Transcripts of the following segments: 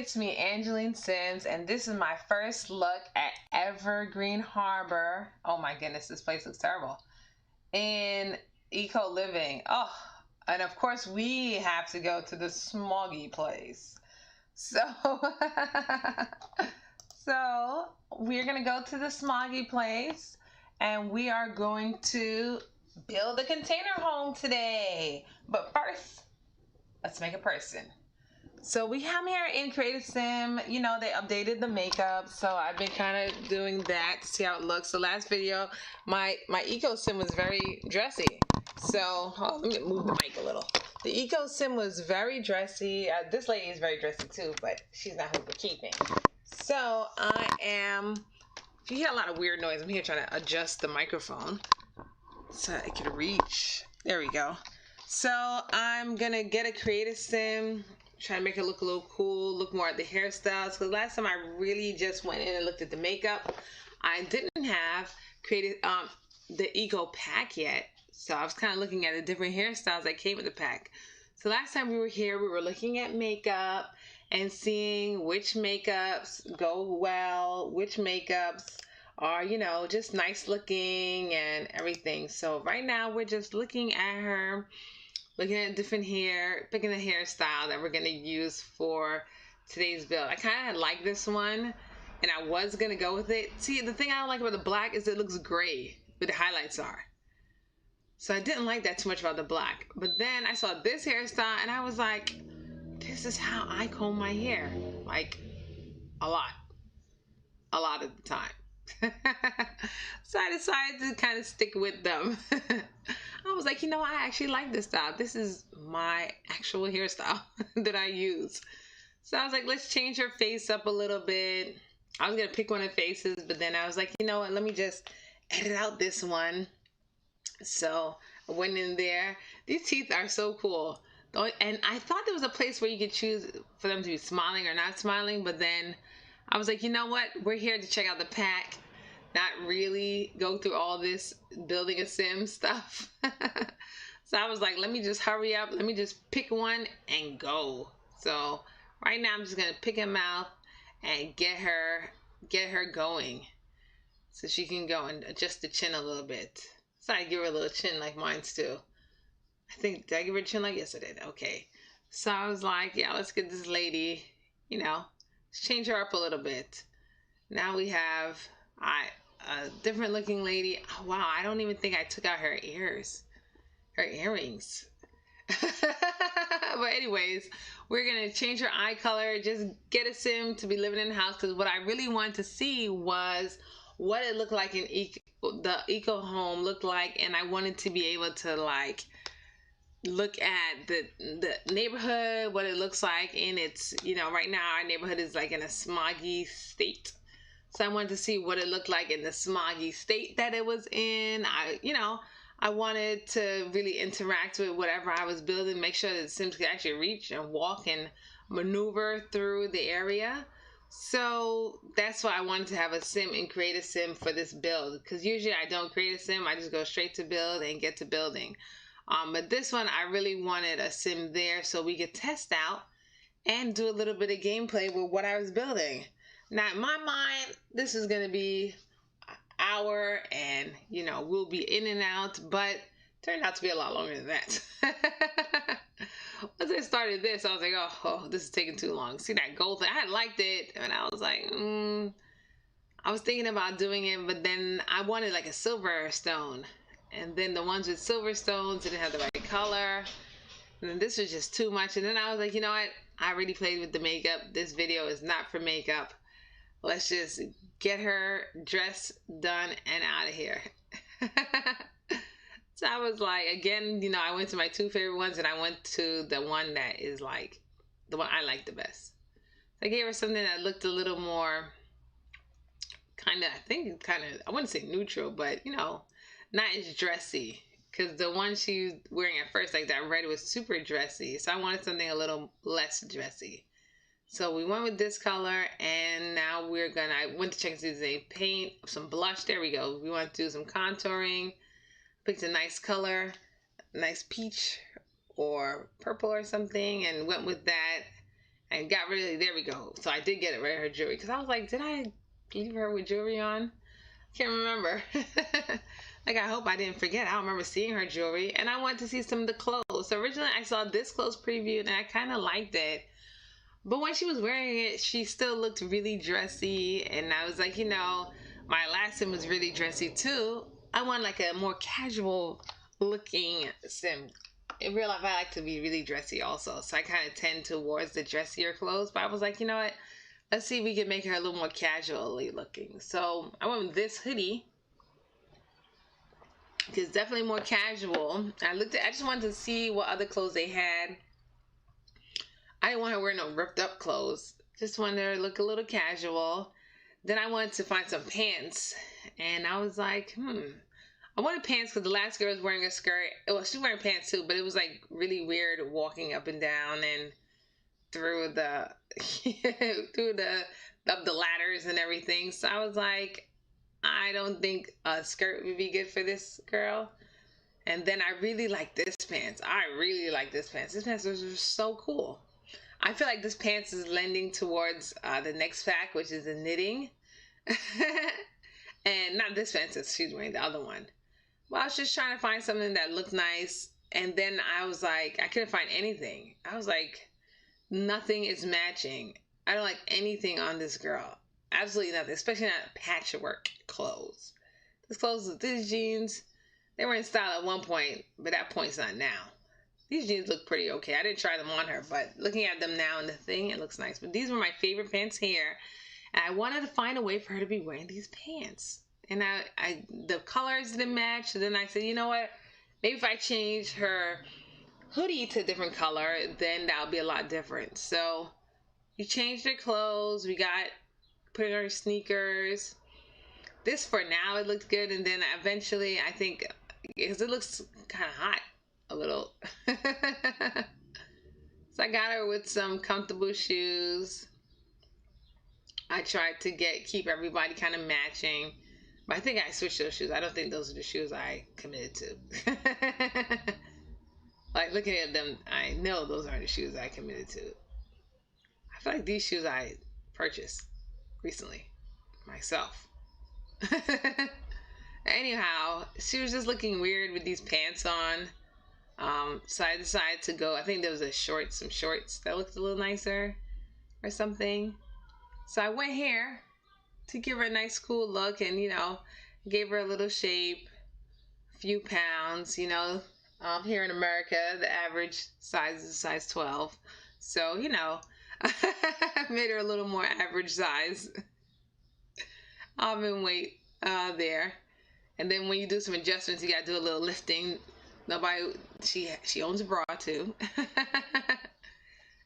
it's me, AngelineSims, and this is my first look at Evergreen Harbor. Oh my goodness, this place looks terrible. In Eco Living. Oh, and of course we have to go to the smoggy place. So, so we're gonna go to the smoggy place, and we are going to build a container home today. But first, let's make a person. So we have here in Creative Sim, you know, they updated the makeup, so I've been kind of doing that to see how it looks. So last video, my Eco Sim was very dressy. So, let me move the mic a little. The Eco Sim was very dressy. This lady is very dressy too, but she's not who we're keeping. So if you hear a lot of weird noise, I'm here trying to adjust the microphone so I can reach. There we go. So I'm gonna get a Creative Sim, try to make it look a little cool, look more at the hairstyles. Because last time I really just went in and looked at the makeup, I didn't have created the Eco pack yet. So I was kind of looking at the different hairstyles that came with the pack. So last time we were here, we were looking at makeup and seeing which makeups go well, which makeups are, you know, just nice looking and everything. So right now we're just looking at her, looking at different hair, picking the hairstyle that we're going to use for today's build. I kind of like this one, and I was going to go with it. See, the thing I don't like about the black is it looks gray, but the highlights are. So I didn't like that too much about the black. But then I saw this hairstyle, and I was like, this is how I comb my hair. Like, a lot of the time. So I decided to kind of stick with them. I was like, you know, I actually like this style. This is my actual hairstyle that I use. So I was like, let's change her face up a little bit. I was going to pick one of the faces, but then I was like, you know what, let me just edit out this one. So I went in there. These teeth are so cool. And I thought there was a place where you could choose for them to be smiling or not smiling, but then I was like, you know what? We're here to check out the pack, not really go through all this building a sim stuff. So I was like, let me just hurry up. Let me just pick one and go. So right now I'm just going to pick him out and get her going so she can go and adjust the chin a little bit. So I give her a little chin like mine's too. I think, did I give her a chin like? Yes, I did. Okay. So I was like, yeah, let's get this lady, you know, let's change her up a little bit. Now we have a different looking lady. Oh, wow, I don't even think I took out her ears, her earrings. But anyways, we're going to change her eye color, just get a sim to be living in the house, because what I really wanted to see was what it looked like in the Eco home looked like, and I wanted to be able to like look at the neighborhood, what it looks like in its, you know, right now our neighborhood is like in a smoggy state. So I wanted to see what it looked like in the smoggy state that it was in. I wanted to really interact with whatever I was building, make sure that the Sims could actually reach and walk and maneuver through the area. So that's why I wanted to have a sim and create a sim for this build, because usually I don't create a sim, I just go straight to build and get to building. But this one I really wanted a sim there so we could test out and do a little bit of gameplay with what I was building. Now in my mind, this is going to be an hour and, you know, we'll be in and out, but it turned out to be a lot longer than that. Once I started this, I was like, oh, this is taking too long. See that gold thing? I had liked it, and I was like, I was thinking about doing it, but then I wanted like a silver stone. And then the ones with silver stones didn't have the right color. And then this was just too much. And then I was like, you know what? I already played with the makeup. This video is not for makeup. Let's just get her dress done and out of here. So I was like, again, you know, I went to my two favorite ones, and I went to the one that is like the one I like the best. So I gave her something that looked a little more kind of, I wouldn't say neutral, but, you know, not as dressy, because the one she was wearing at first, like that red, was super dressy. So I wanted something a little less dressy. So we went with this color, and now I went to check and see if there's any paint, some blush. There we go. We want to do some contouring. Picked a nice color, nice peach or purple or something, and went with that. and got rid of, there we go. So I did get rid of her jewelry because I was like, did I leave her with jewelry on? Can't remember. Like, I hope I didn't forget. I don't remember seeing her jewelry, and I wanted to see some of the clothes. So originally I saw this clothes preview and I kind of liked it, but when she was wearing it, she still looked really dressy, and I was like, you know, my last sim was really dressy too. I want like a more casual looking sim. In real life, I like to be really dressy also, so I kind of tend towards the dressier clothes, but I was like, you know what, let's see if we can make her a little more casually looking. So I went with this hoodie because it's definitely more casual. I just wanted to see what other clothes they had. I didn't want her wearing no ripped up clothes, just wanted her to look a little casual. Then I wanted to find some pants, and I was like, I wanted pants because the last girl was wearing a skirt. Well, she was wearing pants too, but it was like really weird walking up and down and through the up the ladders and everything. So I was like, I don't think a skirt would be good for this girl. And then I really like this pants. I really like this pants. This pants was so cool. I feel like this pants is lending towards the next fact, which is the knitting. And not this pants, she's wearing the other one. Well, I was just trying to find something that looked nice. And then I was like, I couldn't find anything. I was like, nothing is matching. I don't like anything on this girl. Absolutely nothing, especially not patchwork clothes. These jeans, they were in style at one point, but that point's not now. These jeans look pretty okay. I didn't try them on her, but looking at them now in the thing, it looks nice. But these were my favorite pants here, and I wanted to find a way for her to be wearing these pants. And the colors didn't match, so then I said, you know what? Maybe if I change her hoodie to a different color, then that'll be a lot different. So we changed her clothes. We put in her sneakers. This for now, it looked good, and then eventually, I think, because it looks kind of hot a little. So I got her with some comfortable shoes. I tried to keep everybody kind of matching, but I think I switched those shoes. I don't think those are the shoes I committed to. Like, looking at them, I know those aren't the shoes I committed to. I feel like these shoes I purchased recently myself. Anyhow, she was just looking weird with these pants on. So I decided to go. I think there was some shorts that looked a little nicer or something. So I went here to give her a nice cool look, and gave her a little shape, a few pounds. Here in America, the average size is size 12. So I made her a little more average size. In weight there. And then when you do some adjustments, you gotta do a little lifting. She owns a bra too.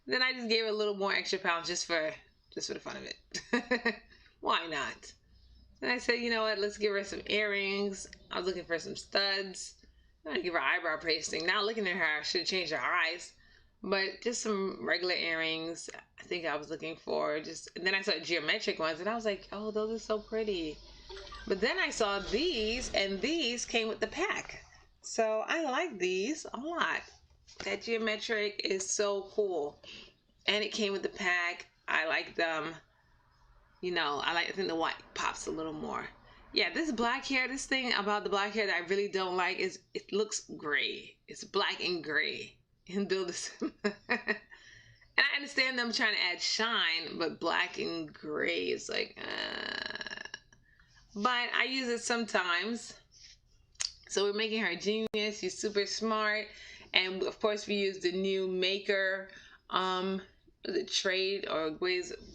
Then I just gave her a little more extra pounds just for the fun of it. Why not? Then I said, you know what, let's give her some earrings. I was looking for some studs. I'm gonna give her eyebrow pasting. Now looking at her, I should have changed her eyes. But just some regular earrings, I think I was looking for. And then I saw geometric ones, and I was like, oh, those are so pretty. But then I saw these, and these came with the pack. So I like these a lot. That geometric is so cool. And it came with the pack. I like them. I think the white pops a little more. Yeah, this black hair, this thing about the black hair that I really don't like is it looks gray. It's black and gray. And build a and I understand them trying to add shine, but black and gray is like but I use it sometimes. So we're making her a genius. She's super smart, and of course we use the new maker the trade or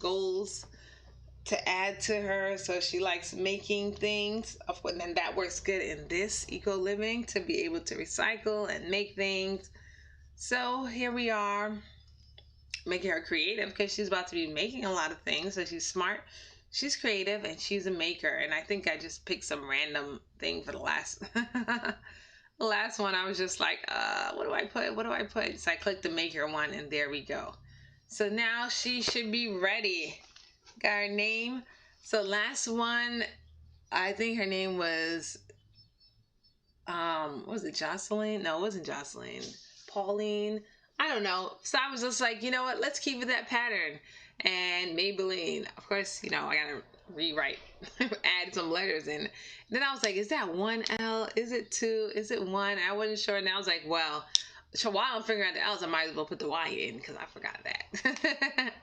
goals to add to her, so she likes making things. Of course, then that works good in this eco living to be able to recycle and make things. So here we are, making her creative because she's about to be making a lot of things. So she's smart, she's creative, and she's a maker. And I think I just picked some random thing for the last the last one. I was just like, what do I put? So I clicked the maker one, and there we go. So now she should be ready. Got her name. So last one, I think her name was was it Jocelyn? No, it wasn't Jocelyn. Pauline. I don't know. So I was just like, you know what? Let's keep it that pattern. And Maybelline, of course, I gotta rewrite, add some letters in. Then I was like, is that one L? Is it two? Is it one? I wasn't sure. And I was like, well, so while I'm figuring out the L's, I might as well put the Y in because I forgot that.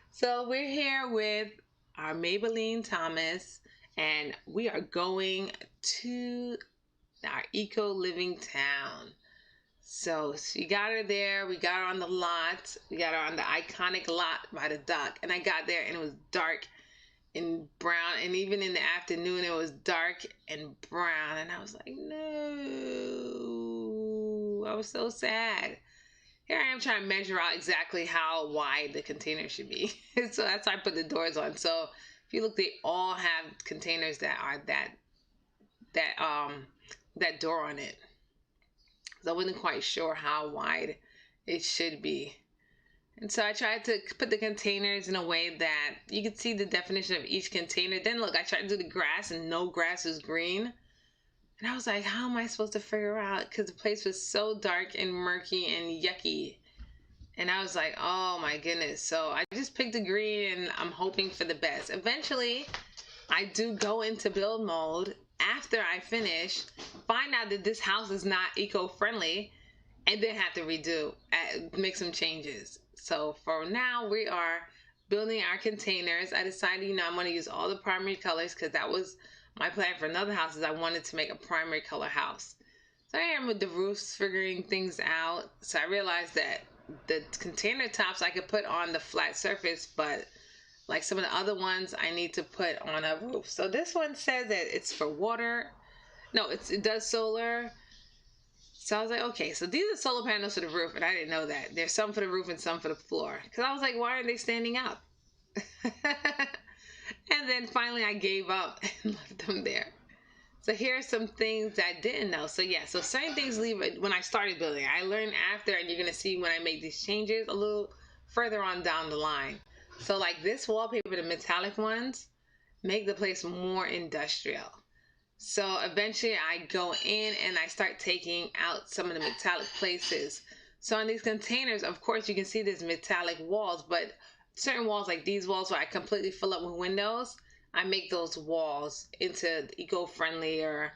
So we're here with our Maybelline Thomas, and we are going to our eco living town. So she got her there. We got her on the lot. We got her on the iconic lot by the dock. And I got there and it was dark and brown. And even in the afternoon, it was dark and brown. And I was like, no. I was so sad. Here I am trying to measure out exactly how wide the container should be. So that's why I put the doors on. So if you look, they all have containers that are that door on it. I wasn't quite sure how wide it should be. And so I tried to put the containers in a way that you could see the definition of each container. Then look, I tried to do the grass and no grass was green. And I was like, how am I supposed to figure out? Because the place was so dark and murky and yucky. And I was like, oh my goodness. So I just picked the green and I'm hoping for the best. Eventually, I do go into build mode. After I finish, find out that this house is not eco-friendly, and then have to redo, make some changes. So for now, we are building our containers. I decided, I'm going to use all the primary colors because that was my plan for another house, is I wanted to make a primary color house. So I am with the roofs, figuring things out. So I realized that the container tops I could put on the flat surface, but like some of the other ones, I need to put on a roof. So this one says that it's for water. No, it does solar. So I was like, okay, so these are solar panels for the roof, and I didn't know that. There's some for the roof and some for the floor. Because I was like, why aren't they standing up? And then finally I gave up and left them there. So here are some things that I didn't know. So yeah, so certain things leave it when I started building. I learned after, and you're going to see when I make these changes a little further on down the line. So like this wallpaper, the metallic ones, make the place more industrial. So eventually I go in and I start taking out some of the metallic places. So on these containers, of course, you can see there's metallic walls, but certain walls like these walls where I completely fill up with windows, I make those walls into eco-friendly or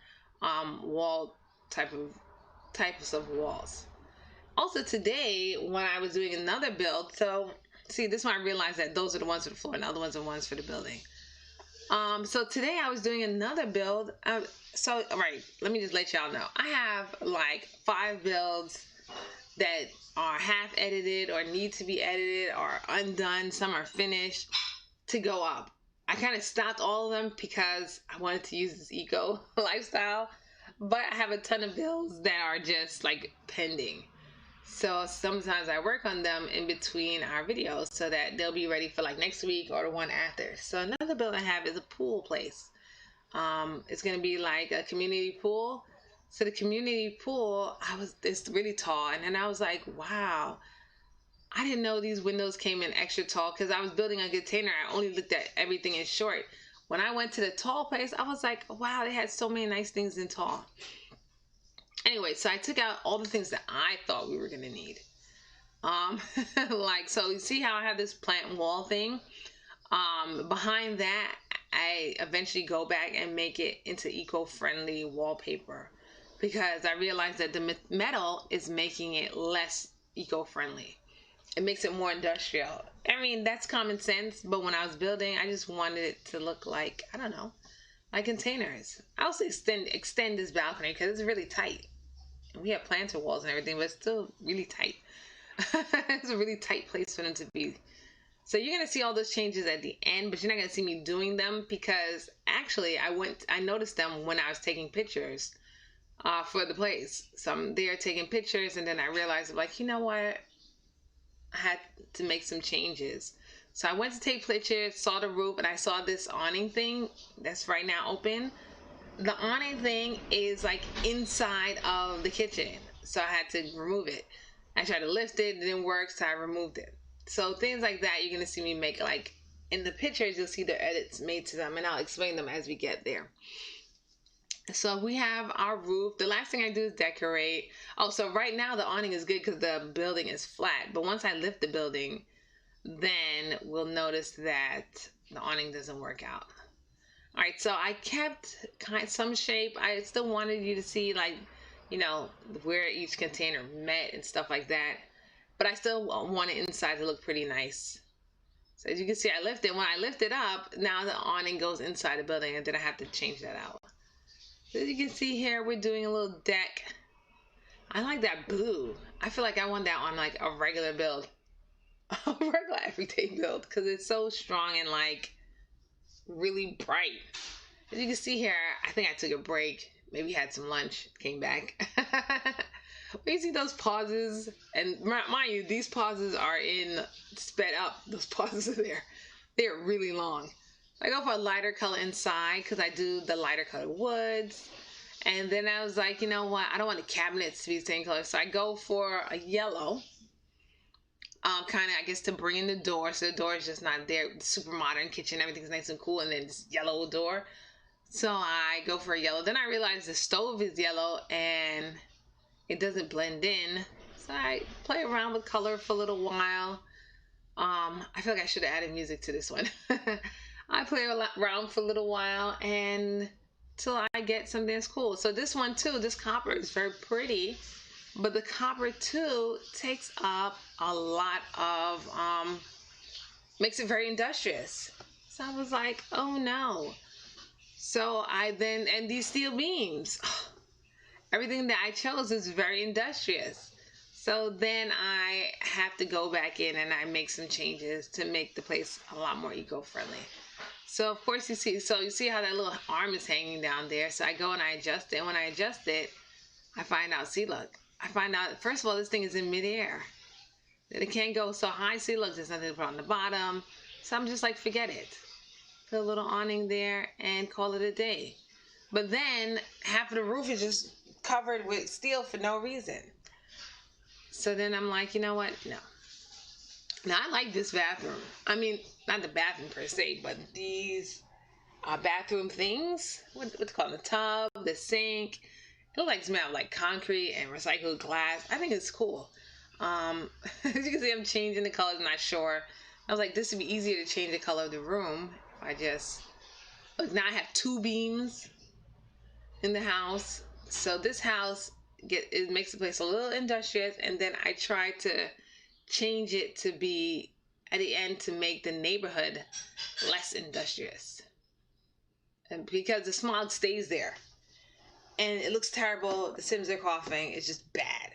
wall types of walls. Also today, when I was doing another build, so see, this one I realized that those are the ones for the floor and the other ones are the ones for the building. So today I was doing another build. So, all right, let me just let y'all know. I have like 5 builds that are half edited or need to be edited or undone. Some are finished to go up. I kind of stopped all of them because I wanted to use this eco lifestyle, but I have a ton of builds that are just like pending. So sometimes I work on them in between our videos so that they'll be ready for like next week or the one after. So another build I have is a pool place. It's going to be like a community pool. So the community pool, it's really tall. And then I was like, wow, I didn't know these windows came in extra tall because I was building a container. I only looked at everything in short. When I went to the tall place, I was like, wow, they had so many nice things in tall. Anyway, so I took out all the things that I thought we were going to need. Like, so you see how I have this plant wall thing? Behind that, I eventually go back and make it into eco-friendly wallpaper because I realized that the metal is making it less eco-friendly. It makes it more industrial. I mean, that's common sense, but when I was building, I just wanted it to look like, I don't know, like containers. I also extend this balcony because it's really tight. We have planter walls and everything, but it's still really tight. It's a really tight place for them to be. So you're going to see all those changes at the end, but you're not going to see me doing them because actually I noticed them when I was taking pictures for the place. So I'm there taking pictures, and then I realized, like, you know what? I had to make some changes. So I went to take pictures, saw the roof, and I saw this awning thing that's right now open. The awning thing is like inside of the kitchen, so I had to remove it. I tried to lift it, it didn't work, so I removed it. So things like that you're going to see me make. Like in the pictures, you'll see the edits made to them, and I'll explain them as we get there. So we have our roof. The last thing I do is decorate. Oh, so right now the awning is good because the building is flat. But once I lift the building, then we'll notice that the awning doesn't work out. All right, so I kept some shape. I still wanted you to see, like, you know, where each container met and stuff like that. But I still want it inside to look pretty nice. So as you can see, I lifted. When I lift it up, now the awning goes inside the building, and then I have to change that out. So as you can see here, we're doing a little deck. I like that blue. I feel like I want that on like a regular build. A regular everyday build, because it's so strong and like really bright. As you can see here, I think I took a break. Maybe had some lunch, came back. You see those pauses, and mind you, these pauses are in sped up. Those pauses are there. They're really long. I go for a lighter color inside because I do the lighter color woods. And then I was like, you know what? I don't want the cabinets to be the same color. So I go for a yellow. Kind of, I guess, to bring in the door. So the door is just not there. Super modern kitchen. Everything's nice and cool. And then this yellow door. So I go for a yellow. Then I realize the stove is yellow and it doesn't blend in. So I play around with color for a little while. I feel like I should have added music to this one. I play around for a little while and till I get something that's cool. So this one too, this copper is very pretty, but the copper too takes up a lot of, makes it very industrious. So I was like, oh no. So I then, and these steel beams, everything that I chose is very industrious. So then I have to go back in and I make some changes to make the place a lot more eco-friendly. So of course you see how that little arm is hanging down there. So I go and I adjust it. And when I adjust it, I find out, see, look. I find out, first of all, this thing is in midair. It can't go so high. See, look, there's nothing to put on the bottom. So I'm just like, forget it. Put a little awning there and call it a day. But then half of the roof is just covered with steel for no reason. So then I'm like, you know what? No. Now I like this bathroom. I mean, not the bathroom per se, but these bathroom things. What's it called? The tub, the sink. It looks like it's made of like concrete and recycled glass. I think it's cool. As you can see, I'm changing the colors. I'm not sure. I was like, this would be easier to change the color of the room. If I just look, now I have two beams in the house. So this house it makes the place a little industrious, and then I try to change it to be at the end to make the neighborhood less industrious. And because the smog stays there and it looks terrible, the Sims are coughing, it's just bad.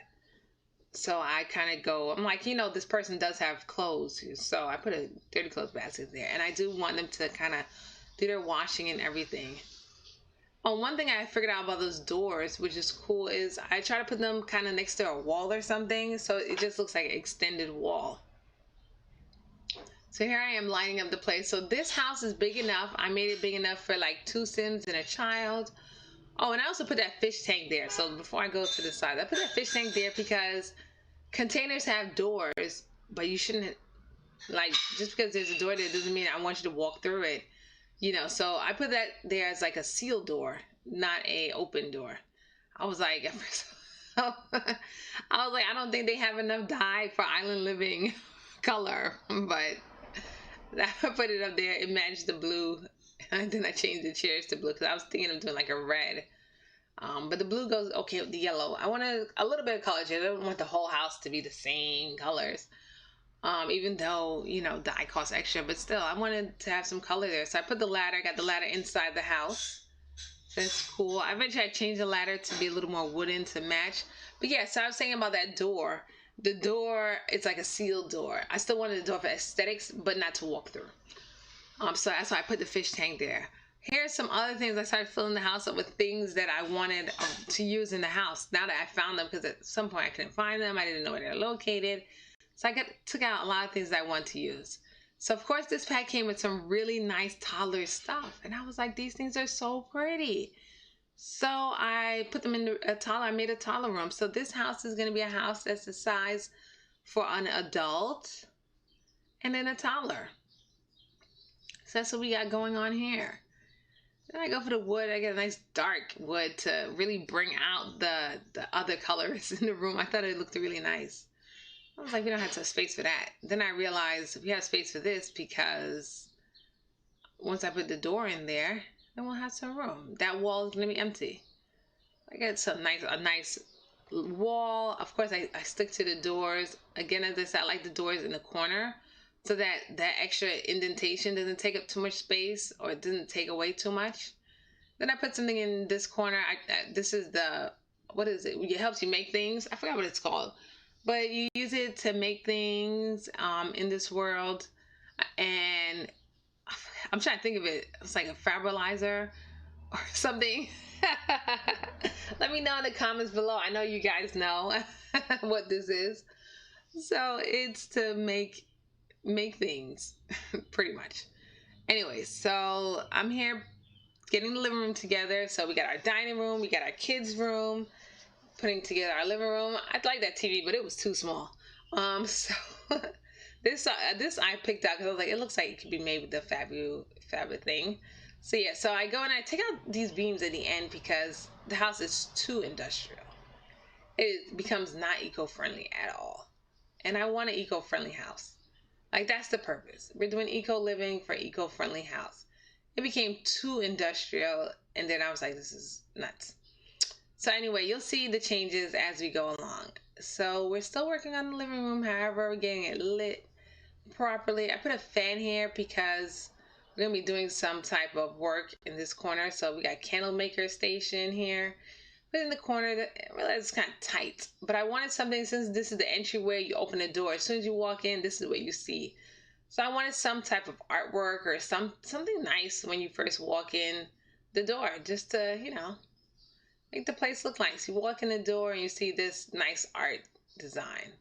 So I kind of go, I'm like, you know, this person does have clothes, so I put a dirty clothes basket there, and I do want them to kind of do their washing and everything. Oh, one thing I figured out about those doors, which is cool, is I try to put them kind of next to a wall or something, so it just looks like an extended wall. So here I am lining up the place. So this house is big enough. I made it big enough for like 2 Sims and a child. Oh, and I also put that fish tank there. So before I go to the side, I put that fish tank there because containers have doors, but you shouldn't, like, just because there's a door there doesn't mean I want you to walk through it. You know, so I put that there as like a sealed door, not a open door. I was like, I don't think they have enough dye for island living color, but I put it up there. It matched the blue, and then I changed the chairs to blue because I was thinking of doing like a red. But the blue goes okay with the yellow. I wanted a little bit of color. I don't want the whole house to be the same colors. Even though, you know, dye costs extra, but still, I wanted to have some color there. So I put the ladder, got the ladder inside the house. That's cool. Eventually I changed the ladder to be a little more wooden to match. But yeah, so I was saying about that door. The door, it's like a sealed door. I still wanted the door for aesthetics, but not to walk through. So that's why I put the fish tank there. Here's some other things. I started filling the house up with things that I wanted to use in the house. Now that I found them, because at some point I couldn't find them. I didn't know where they're located. So I took out a lot of things that I want to use. So of course this pack came with some really nice toddler stuff. And I was like, these things are so pretty. So I put them in a toddler. I made a toddler room. So this house is going to be a house that's the size for an adult and then a toddler. So that's what we got going on here. Then I go for the wood. I get a nice dark wood to really bring out the other colors in the room. I thought it looked really nice. I was like, we don't have space for that. Then I realized we have space for this because once I put the door in there, then we'll have some room. That wall is going to be empty. I got a nice wall. Of course, I stick to the doors. Again, as I said, I like the doors in the corner so that extra indentation doesn't take up too much space or it doesn't take away too much. Then I put something in this corner. This is what is it? It helps you make things. I forgot what it's called. But you use it to make things in this world. And I'm trying to think of it. It's like a fabrizer or something. Let me know in the comments below. I know you guys know what this is. So it's to make things pretty much. Anyway, so I'm here getting the living room together. So we got our dining room, we got our kids' room, putting together our living room. I like that TV, but it was too small. So this I picked out because I was like, it looks like it could be made with the fabric thing. So yeah, so I go and I take out these beams at the end because the house is too industrial. It becomes not eco-friendly at all. And I want an eco-friendly house. Like, that's the purpose. We're doing eco-living for eco-friendly house. It became too industrial, and then I was like, this is nuts. So anyway, you'll see the changes as we go along. So we're still working on the living room. However, we're getting it lit properly. I put a fan here because we're going to be doing some type of work in this corner. So we got candle maker station here. But in the corner, I realize it's kind of tight. But I wanted something, since this is the entryway, you open the door. As soon as you walk in, this is what you see. So I wanted some type of artwork or something nice when you first walk in the door. Just to, make the place look nice. You walk in the door and you see this nice art design.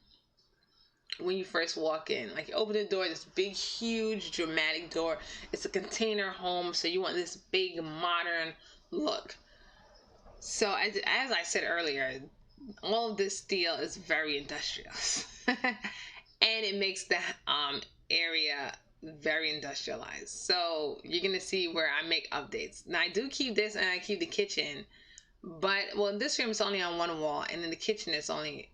When you first walk in, like, you open the door, this big, huge, dramatic door. It's a container home, so you want this big, modern look. So as I said earlier, all of this steel is very industrial, and it makes the area very industrialized. So you're gonna see where I make updates. Now I do keep this, and I keep the kitchen, but well, this room is only on one wall, and then the kitchen is only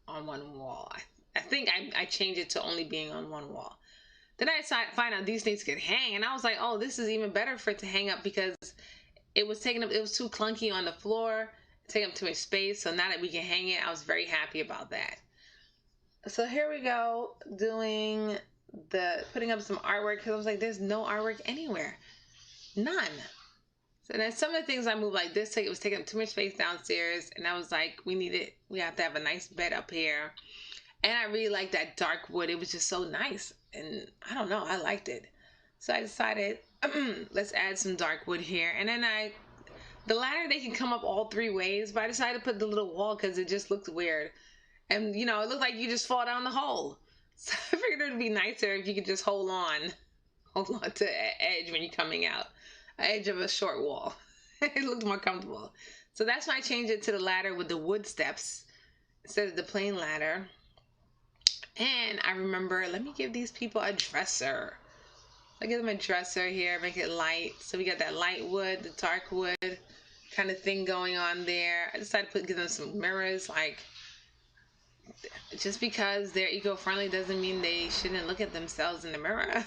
on one wall. I think I changed it to only being on one wall. Then I find out these things could hang, and I was like, oh, this is even better for it to hang up because it was too clunky on the floor, taking up too much space. So now that we can hang it, I was very happy about that. So here we go, putting up some artwork, because I was like, there's no artwork anywhere, none. So then some of the things I moved, like this, it was taking up too much space downstairs, and I was like, we have to have a nice bed up here. And I really liked that dark wood. It was just so nice. And I don't know, I liked it. So I decided, let's add some dark wood here. And then the ladder, they can come up all three ways, but I decided to put the little wall because it just looked weird. And, it looked like you just fall down the hole. So I figured it would be nicer if you could just hold on to an edge when you're coming out. An edge of a short wall. It looked more comfortable. So that's why I changed it to the ladder with the wood steps instead of the plain ladder. And I remember, let me give these people a dresser. I give them a dresser here, make it light. So we got that light wood, the dark wood kind of thing going on there. I decided to give them some mirrors. Like, just because they're eco-friendly doesn't mean they shouldn't look at themselves in the mirror.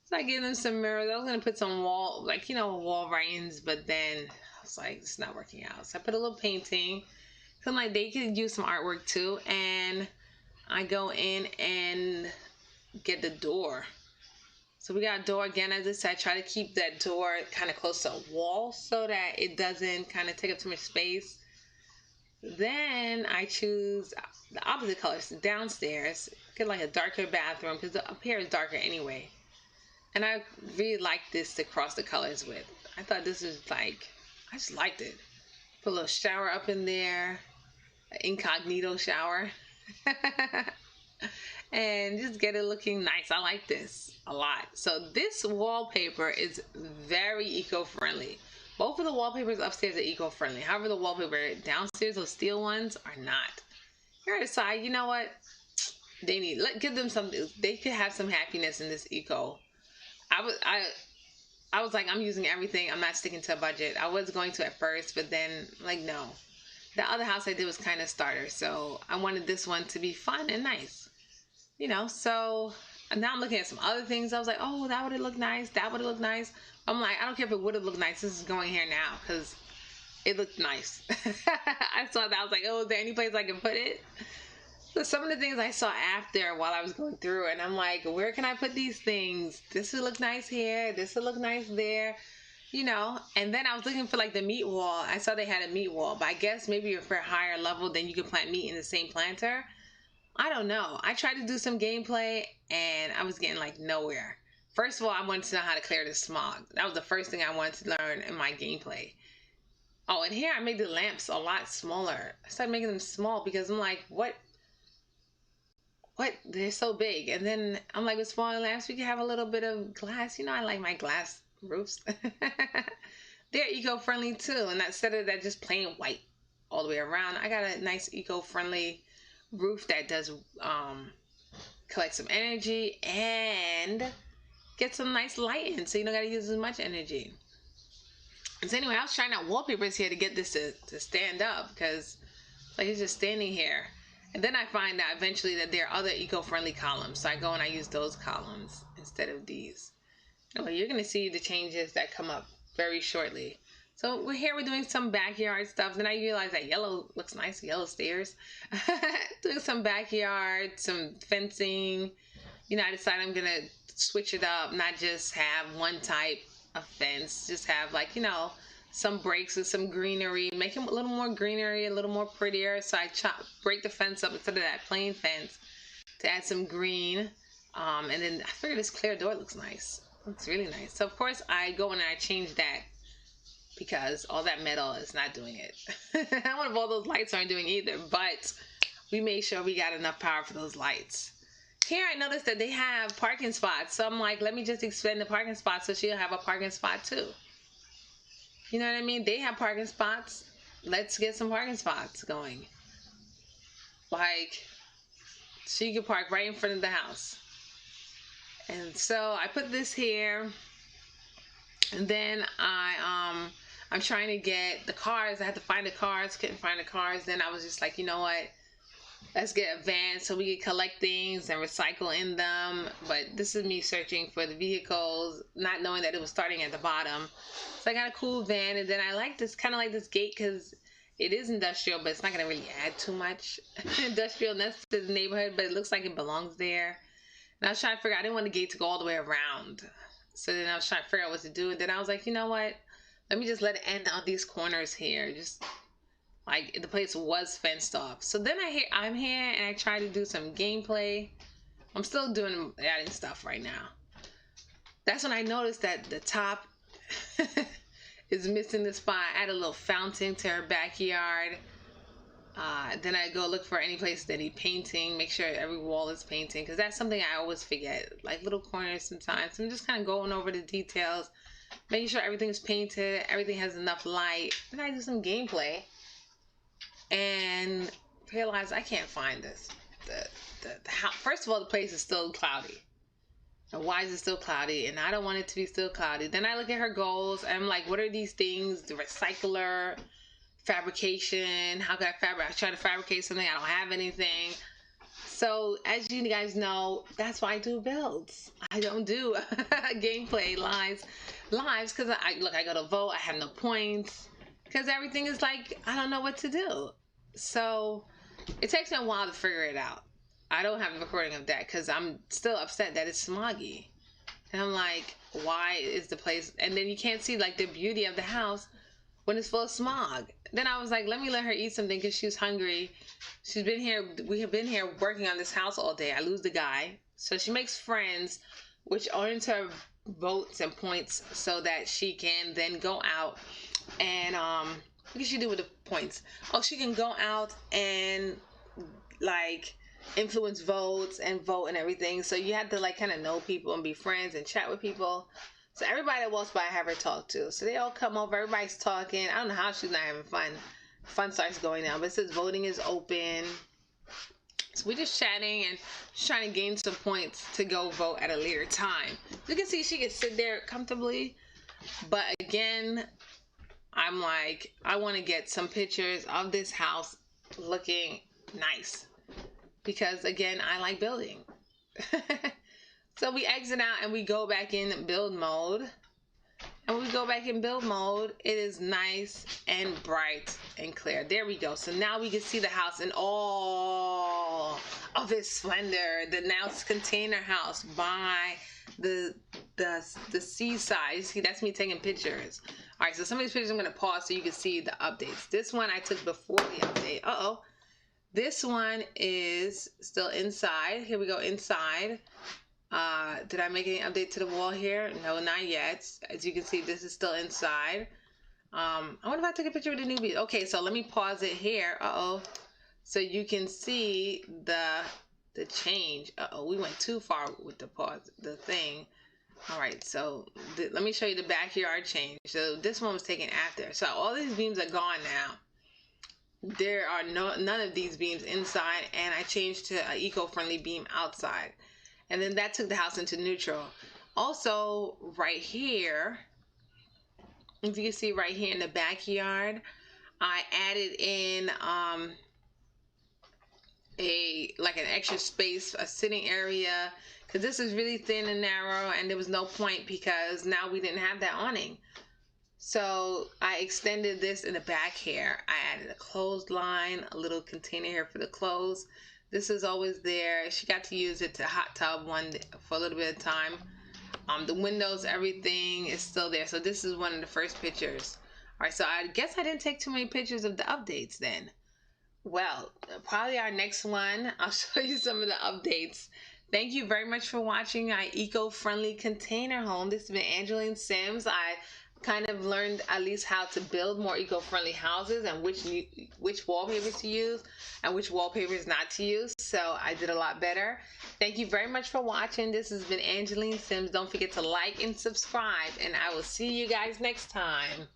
So I gave them some mirrors. I was going to put some wall writings, but then I was like, it's not working out. So I put a little painting. So I'm like, they could use some artwork too. And I go in and get the door. So we got a door again. As I said, I try to keep that door kind of close to a wall so that it doesn't kind of take up too much space. Then I choose the opposite colors downstairs. Get like a darker bathroom because up here is darker anyway. And I really like this to cross the colors with. I thought this was like, I just liked it. Put a little shower up in there, an incognito shower. And just get it looking nice. I like this a lot. So this wallpaper is very eco-friendly. Both of the wallpapers upstairs are eco-friendly. However, the wallpaper downstairs, those steel ones, are not. Here I decide, you know what? Give them something. They could have some happiness in this eco. I was like, I'm using everything. I'm not sticking to a budget. I was going to at first, but then like, no. The other house I did was kind of starter, so I wanted this one to be fun and nice. You know, so now I'm looking at some other things. I was like, oh, that would have looked nice. That would have looked nice. I'm like, I don't care if it would have looked nice. This is going here now because it looked nice. I saw that. I was like, oh, is there any place I can put it? So some of the things I saw after while I was going through, and I'm like, where can I put these things? This would look nice here. This would look nice there. You know, and then I was looking for like the meat wall. I saw they had a meat wall, but I guess maybe if you're a higher level, then you can plant meat in the same planter. I don't know. I tried to do some gameplay and I was getting like nowhere. First of all, I wanted to know how to clear the smog. That was the first thing I wanted to learn in my gameplay. Oh, and here I made the lamps a lot smaller. I started making them small because I'm like, what? They're so big. And then I'm like, with smaller lamps, we can have a little bit of glass. You know, I like my glass roofs. They're eco-friendly too, and instead of that just plain white all the way around, I got a nice eco-friendly roof that does collect some energy and get some nice light in, so you don't gotta use as much energy. And so anyway, I was trying out wallpapers here to get this to stand up because like it's just standing here. And then I find out eventually that there are other eco-friendly columns, so I go and I use those columns instead of these. Well, you're going to see the changes that come up very shortly. So we're doing some backyard stuff. Then I realized that yellow looks nice, yellow stairs. Doing some backyard, some fencing. You know, I decided I'm going to switch it up, not just have one type of fence. Just have like, you know, some breaks with some greenery. Make them a little more greenery, a little more prettier. So I break the fence up instead of that plain fence to add some green. And then I figured this clear door looks nice. It's really nice. So of course I go in and I change that because all that metal is not doing it. I wonder if all those lights aren't doing either, but we made sure we got enough power for those lights. Here I noticed that they have parking spots. So I'm like, let me just expand the parking spot so she'll have a parking spot too. You know what I mean? They have parking spots. Let's get some parking spots going. Like, she could park right in front of the house. And so I put this here, and then I'm trying to get the cars. I had to find the cars, couldn't find the cars. Then I was just like, you know what? Let's get a van so we can collect things and recycle in them. But this is me searching for the vehicles, not knowing that it was starting at the bottom. So I got a cool van, and then I like this, kind of like this gate because it is industrial, but it's not going to really add too much industrialness to the neighborhood, but it looks like it belongs there. And I was trying to figure out, I didn't want the gate to go all the way around. So then I was trying to figure out what to do. And then I was like, you know what? Let me just let it end on these corners here. Just like the place was fenced off. So then I'm here and I try to do some gameplay. I'm still adding stuff right now. That's when I noticed that the top is missing the spot. I add a little fountain to her backyard. Then I go look for any place that need painting, make sure every wall is painting, because that's something I always forget, like little corners sometimes. So I'm just kind of going over the details, making sure everything is painted, everything has enough light. Then I do some gameplay and realize I can't find this. The house. First of all, the place is still cloudy. And why is it still cloudy? And I don't want it to be still cloudy. Then I look at her goals and I'm like, what are these things? The recycler, fabrication, how can I try to fabricate something, I don't have anything. So as you guys know, that's why I do builds. I don't do gameplay lives because I go to vote, I have no points because everything is like, I don't know what to do. So it takes me a while to figure it out. I don't have a recording of that because I'm still upset that it's smoggy. And I'm like, why is the place, and then you can't see like the beauty of the house when it's full of smog. Then I was like, let me let her eat something because she's hungry. She's been here, we have been here working on this house all day. I lose the guy. So she makes friends, which earns her votes and points so that she can then go out and, what can she do with the points? Oh, she can go out and like influence votes and vote and everything. So you have to like kind of know people and be friends and chat with people. So everybody that walks by, I have her talk to. So they all come over, everybody's talking. I don't know how she's not having fun. Fun starts going down, but it says voting is open. So we're just chatting and just trying to gain some points to go vote at a later time. You can see she can sit there comfortably. But again, I'm like, I want to get some pictures of this house looking nice. Because again, I like building. So we exit out and we go back in build mode. And when we go back in build mode, it is nice and bright and clear. There we go. So now we can see the house in all of its splendor. The now container house by the seaside. You see, that's me taking pictures. All right, so some of these pictures I'm going to pause so you can see the updates. This one I took before the update. Uh-oh. This one is still inside. Here we go, inside. Did I make any update to the wall here? No, not yet. As you can see, this is still inside. I wonder if I took a picture of the newbie. Okay, so let me pause it here. Uh-oh. So you can see the change. Uh-oh, we went too far with the pause, the thing. All right, so let me show you the backyard change. So this one was taken after. So all these beams are gone now. There are none of these beams inside, and I changed to an eco-friendly beam outside. And then that took the house into neutral. Also, right here, if you can see right here in the backyard, I added in an extra space, a sitting area, because this is really thin and narrow, and there was no point because now we didn't have that awning. So I extended this in the back here. I added a clothesline, a little container here for the clothes. This is always there. She got to use it to hot tub for a little bit of time. The windows, everything is still there. So this is one of the first pictures. All right, so I guess I didn't take too many pictures of the updates then. Well, probably our next one, I'll show you some of the updates. Thank you very much for watching our eco-friendly container home. This has been AngelineSims. I kind of learned at least how to build more eco-friendly houses and which wallpapers to use and which wallpapers not to use. So I did a lot better. Thank you very much for watching. This has been AngelineSims. Don't forget to like and subscribe, and I will see you guys next time.